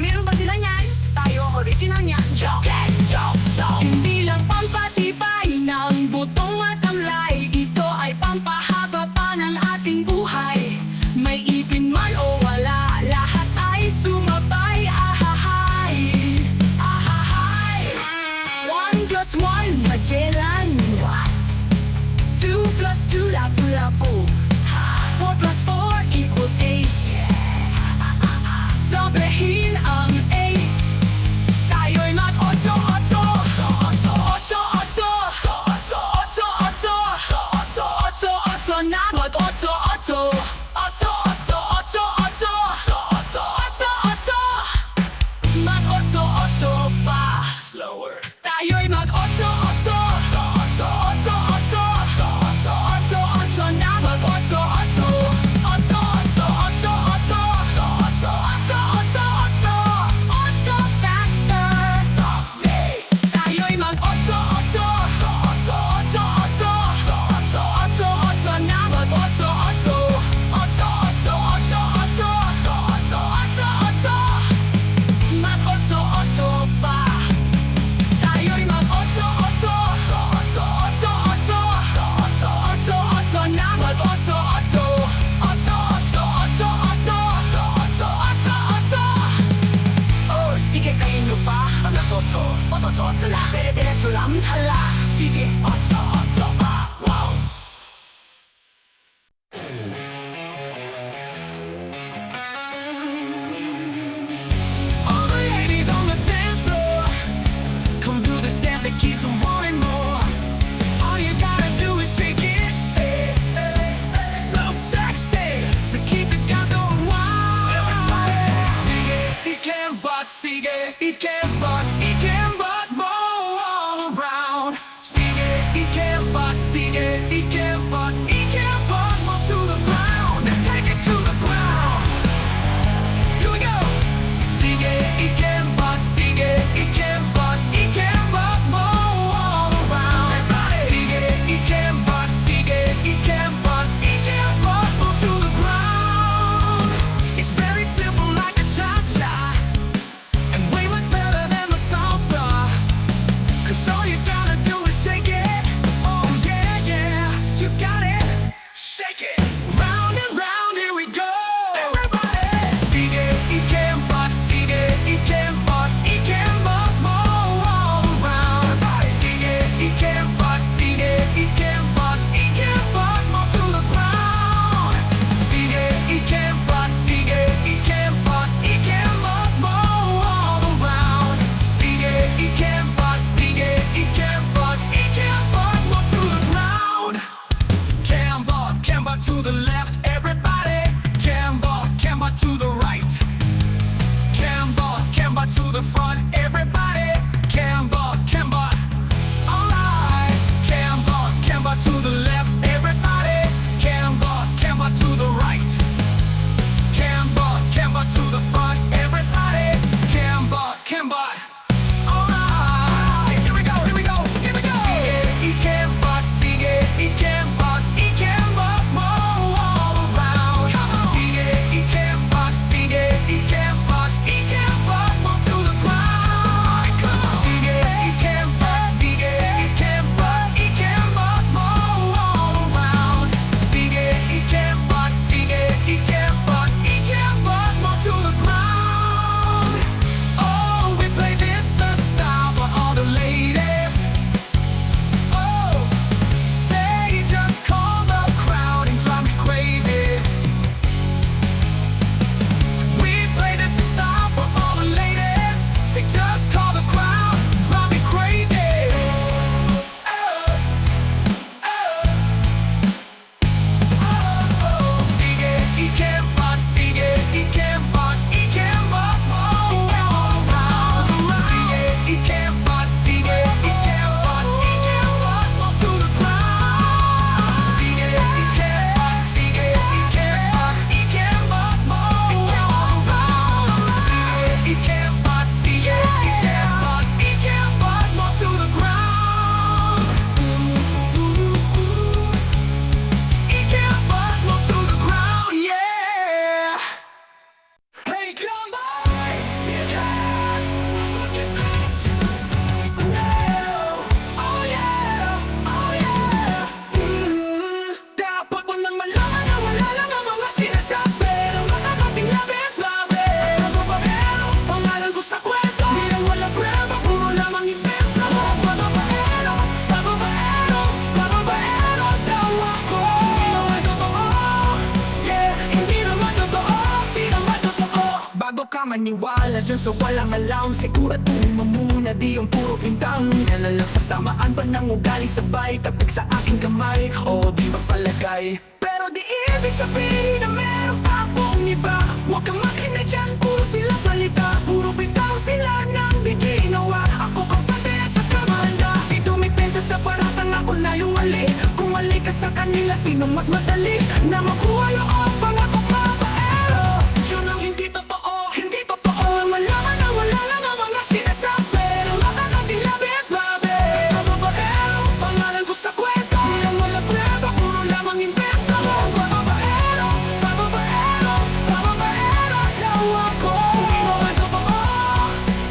Meron ba sila niyan? Tayo ang original niyan. Hindi lang pampatibay ng butong at tamlay, ito ay pampahaba pa ng ating buhay. May ipin man o wala, lahat ay sumabay. Ahahay, ahahay. 1+1 Magellan. 2+2 Lapu-Lapu. 4+4 equals 8. Doblehin ang 8. Tayo'y mag-otso-otso. Otso-otso na mag-otso-otso. Mag-otso-otso pa. Slower. Tayo'y mag-otso-otso. Otso na mag-otso-otso. Otso lang, dire-diretso lang hala. Sige, otso pa, wow. All the ladies on the dance floor, come do the step that keeps them wanting more. All you gotta do is shake it, so sexy, to keep the guys going wild. Everybody, sige, ikembot, sige, ikembot. maniwala dyan sa walang alam. Siguradong mamuna di yung puro bintang. Yan na lang sasamaan ba ng ugali sabay tapik sa aking kamay? O di ba palagay? Pero di ibig sabihin na meron pa akong iba. Huwag kang makinig dyan, puro sila salita. Puro bitaw sila nang di ginawa. Ako kapatid sa kamanda, di dumipensa sa paratang ako na yung mali. Kung mali ka sa kanila, sino mas madali na makuha yung pangako babaero? Yun ang hindi totoo, hindi totoo. Malaman na wala lang ang mga sinasabi, pero makakadilabi at babe. Babaero, pangalan ko sa kwento, di lang wala prueba, puro lamang invento. Babaero, babaero, babaero daw ako. Hindi naman totoo,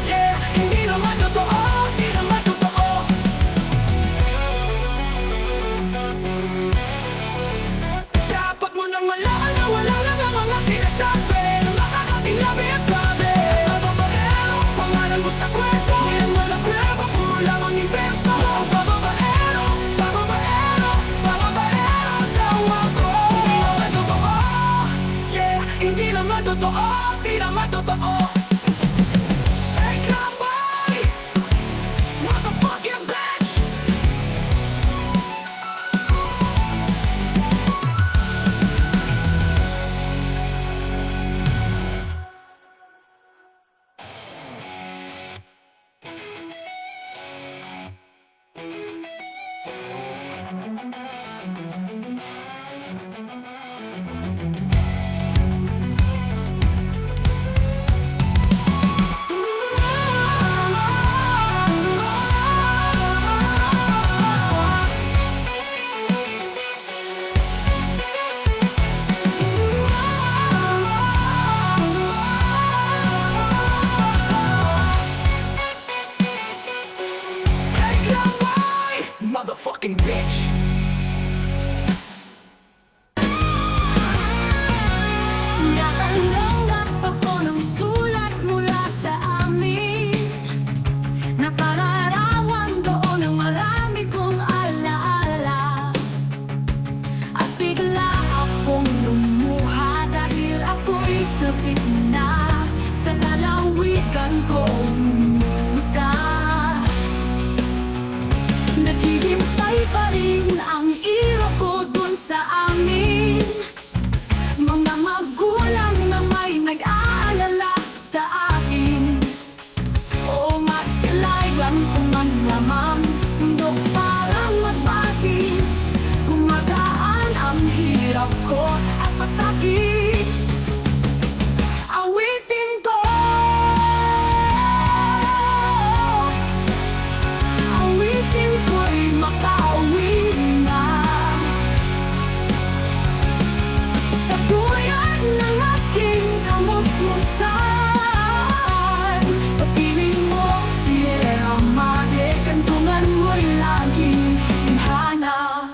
yeah, hindi naman totoo, hindi naman totoo. Dapat mo nang malaman na wala lang ang mga sinasabi, na makakatilabi at babe. Babaero, pangalan ko sa kwento, di lang wala prueba, puro lamang invento. Babaero, babaero, babaero daw ako. Hindi naman totoo, yeah, hindi naman totoo, di naman totoo. Hey, cowboy, motherfucking bitch. Hey, cowboy, motherfucking bitch. Nakatanggap ako ng sulat mula sa amin. Nakalarawan doon ang marami kong alaala. At bigla akong lumuha dahil ako'y sabik na sa lalawigan kong muda. Naghihintay pa rin ang iro ko dun sa amin. Mga magulang na may nag-aalala sa akin. Oo, masilayan ko man lamang, mundo parang magbatis. Gumagaan ang hirap ko at pasakit. Awitin ko, awitin ko'y makauwi na sa buyan ng aking kamusmusan. Sa piling mo, Sierra Madre, kantungan mo'y laging inhana.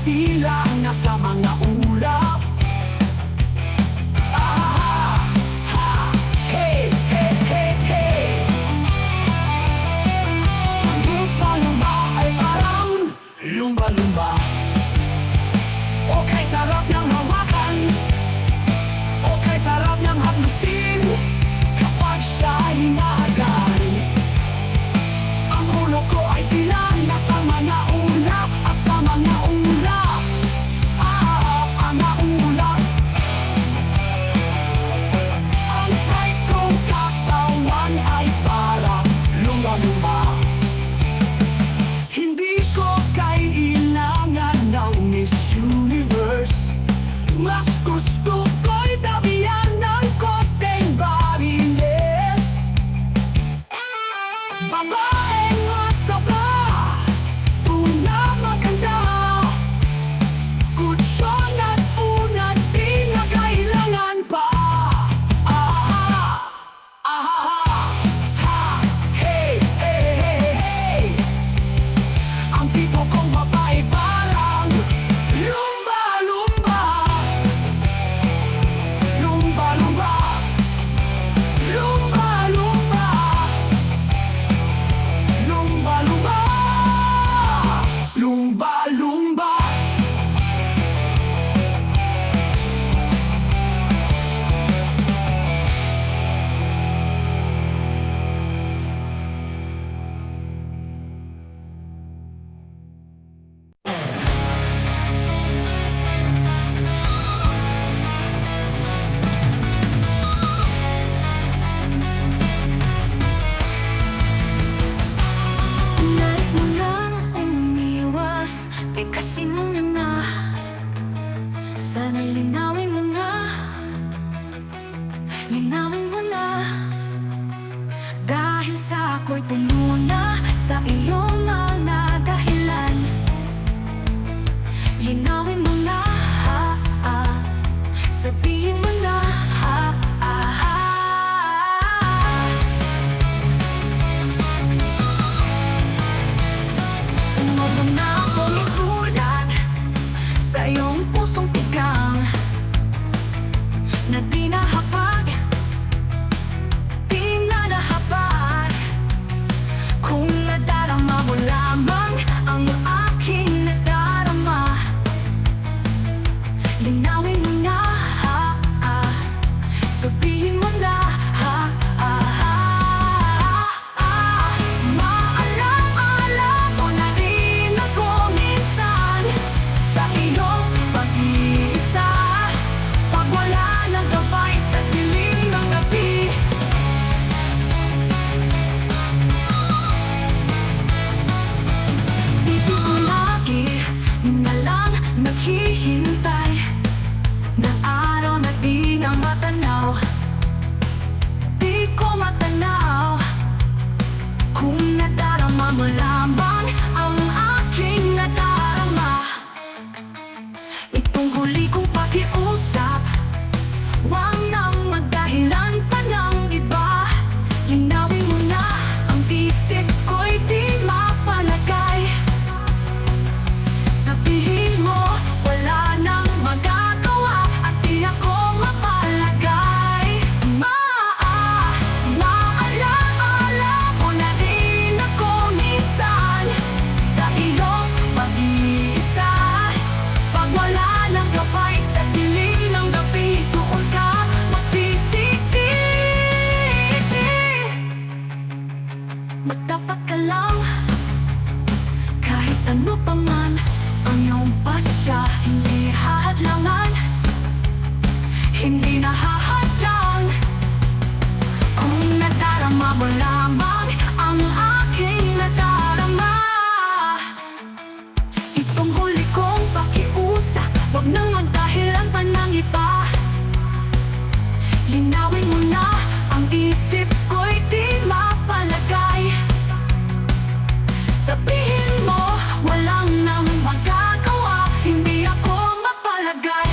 tila nasa mga ulap. Hey, hey, hey, hey. Ang lumba-lumba ay parang lumba-lumba. Okay, sarap ng hawakan. Okay, sarap ng haplusin kapag siya hinahagan. Ang ulo ko ay tila nasa mga ulap. Sa mga ulap, mga ulap. Ang tight kong katawan ay parang lumba-lumba. Hindi ko kailangan ng Miss Universe. Mas gusto ko'y dabihan ng konting bariles. Babaeng mataba, tuna maganda. Kutsyon at unat, di na kailangan pa. Hey, hey, hey, hey. Ang tipo kong babae parang lumba-lumba. Lumba-lumba. Lumba-lumba. Lumba-lumba. Lumba-lumba. Nais mo lang umiwas, kasi mo na. Sana'y linawin mo na. Linawin mo na. Dahil sa ako'y puno na sa iyong mga dahilan. Linawin mo na, sabihin mo na, Huwag mo na akong ikulat sa iyong pusong tigang na di nahapag, di na nahapag. Kung nadarama mo lamang ang aking nadarama, linawin mo na, sabihin mo na, Maalam-alam mo na rin ako minsan sa iyong pag-iisa. Pag wala ng gabay sa dilim ng gabi, isip ko lagi na lang naghihintay ng araw na di na matanaw. Di ko matanaw kung nadarama mo lamang ang aking nadarama. Itong huli kong pakiusap, huwag nang magdahilan pa ng iba. Linawin mo na, ang isip ko'y di mapalagay. Sabihin mo, wala nang magagawa at di ako mapalagay. Maalam-alam mo na rin ako minsan sa iyong pag-iisa. Pag wala nang gabay sa dilim ng gabi, doon ka magsisisi. Magtapat ka lang kahit ano pa man ang iyong pasya. Hindi hahadlangan, hindi nahahadlang. Kung nadarama mo lamang ang aking nadarama. Itong huli kong pakiusap, huwag nang magdahilan pa ng iba. Linawin mo na, ang isip ko'y di mapalagay. Sabihin mo, walang nang magagawa, hindi ako mapalagay.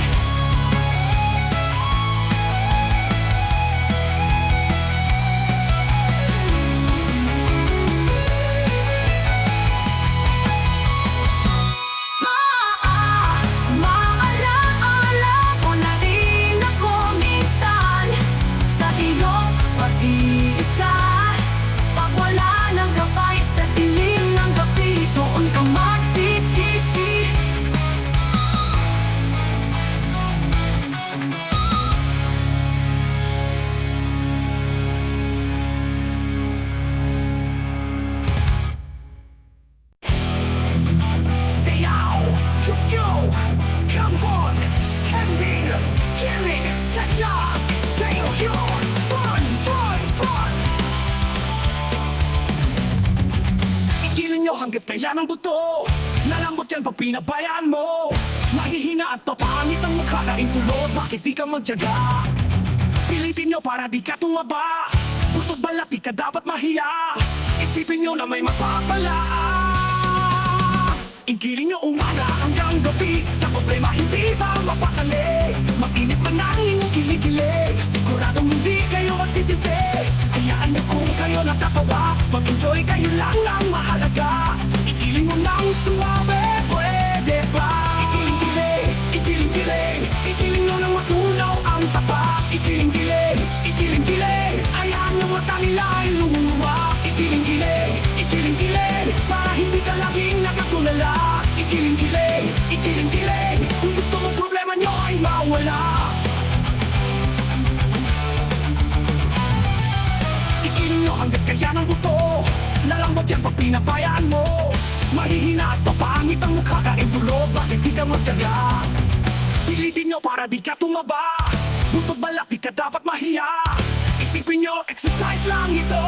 hanggat kaya ng buto. Lalambot yan pag pinabayaan mo. Mahihina at papangit ang mukha kaing tulog. Bakit di ka magtiyaga? Pilitin nyo para di ka tumaba. Butod balat di ka dapat mahiya. Isipin nyo na may mapapala. Igiling nyo umaga hanggang gabi. Sa problema hindi ba mapakali? Mag-init man ang inyong kilikili. Siguradong hindi kayo magsisisi. Hayaan nyo kung kayo natatawa. Mag-enjoy kayo lang ang mahalaga. Igiling mo ng suwabe, pwede ba? Igiling-giling, igiling-giling. Igiling nyo ng matunaw ang tapa. Igiling-giling, igiling-giling. Hayaan nyo mata nila ay lumuluwa. Igiling-giling, igiling-giling. Para hindi ka laging nakatulala. Igiling-giling, igiling-giling. Kung gusto mong problema nyo ay mawala. Igiling nyo hanggat kaya ng buto. Lalambot yan pag pinabayaan mo. Mahihina at papangit ang mukha kaing tulog. Bakit di ka magtiyaga? Pilitin nyo para di ka tumaba. Butod balat di ka dapat mahiya. Isipin nyo, exercise lang ito.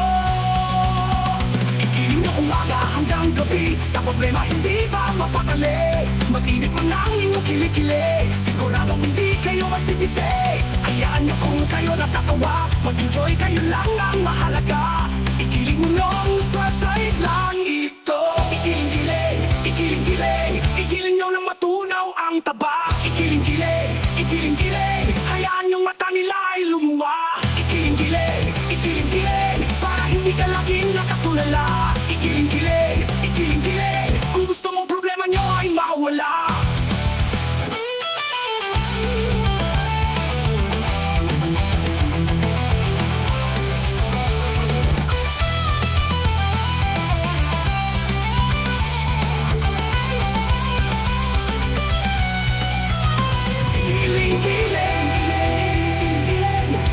Igiling nyo umaga hanggang gabi. Sa problema hindi ba mapakali? Mag-init man ang inyong kilikili. Siguradong hindi kayo magsisisi. Hayaan nyo kung kayo natatawa. Mag-enjoy kayo lang ang mahalaga. Igiling mo nung exercise lang ito. Igiling-giling, igiling-giling. Igiling nyo ng matunaw ang taba. Igiling-giling, igiling-giling. Hayaan yung mata nila ay lumuwa. Igiling-giling, igiling-giling. Para hindi ka laging nakatulala. Igiling-giling, igiling-giling. Kung gusto mong problema nyo ay mawala.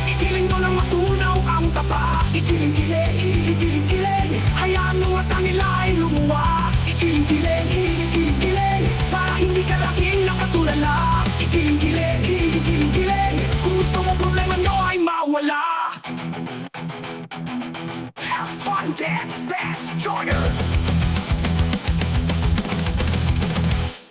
Igiling mo lang matunaw ang tapa. Igiling-giling, igiling-giling. Hayaan mo mata nila ay lumuwa. Igiling-giling, igiling-giling. Para hindi ka laging nakatulala. Igiling-giling, igiling-giling. Kung gusto mo problema nyo ay mawala. Have fun, dance, dance, join us.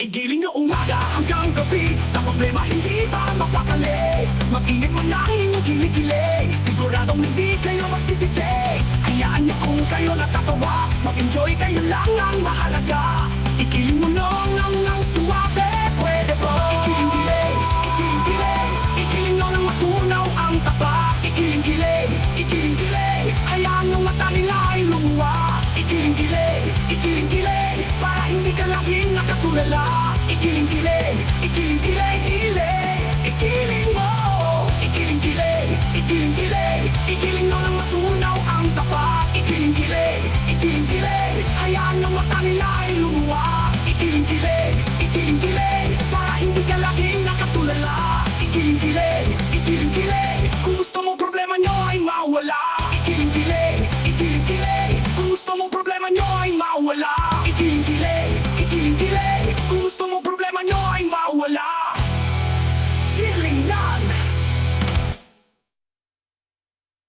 Igiling nyo umaga hanggang gabi. Sa problema hindi ba mapakali? Mag-init man ang inyong kilikili. Siguradong hindi kayo magsisisi. Hayaan nyo kung kayo natatawa. Mag-enjoy kayo lang ang mahalaga. Igiling mo ng suwabe, pwede ba? Igiling-giling, igiling-giling. Igiling nyo ng matunaw ang tapa. Igiling-giling, igiling-giling. Hayaan nyo mata nila ay lumuwa. Igiling-giling, igiling-giling. Para hindi ka laging nakatulala. Igiling-giling, igiling-giling, giling. Igiling mo. Igiling-giling, igiling-giling. Igiling nyo ng matunaw ang tapa. Igiling-giling, igiling-giling. Hayaan nyo mata nila ay lumuwa. Igiling-giling, igiling-giling. Para hindi ka laging nakatulala. Igiling-giling, igiling-giling. Kung gusto mong problema nyo ay mawala. Igiling-giling.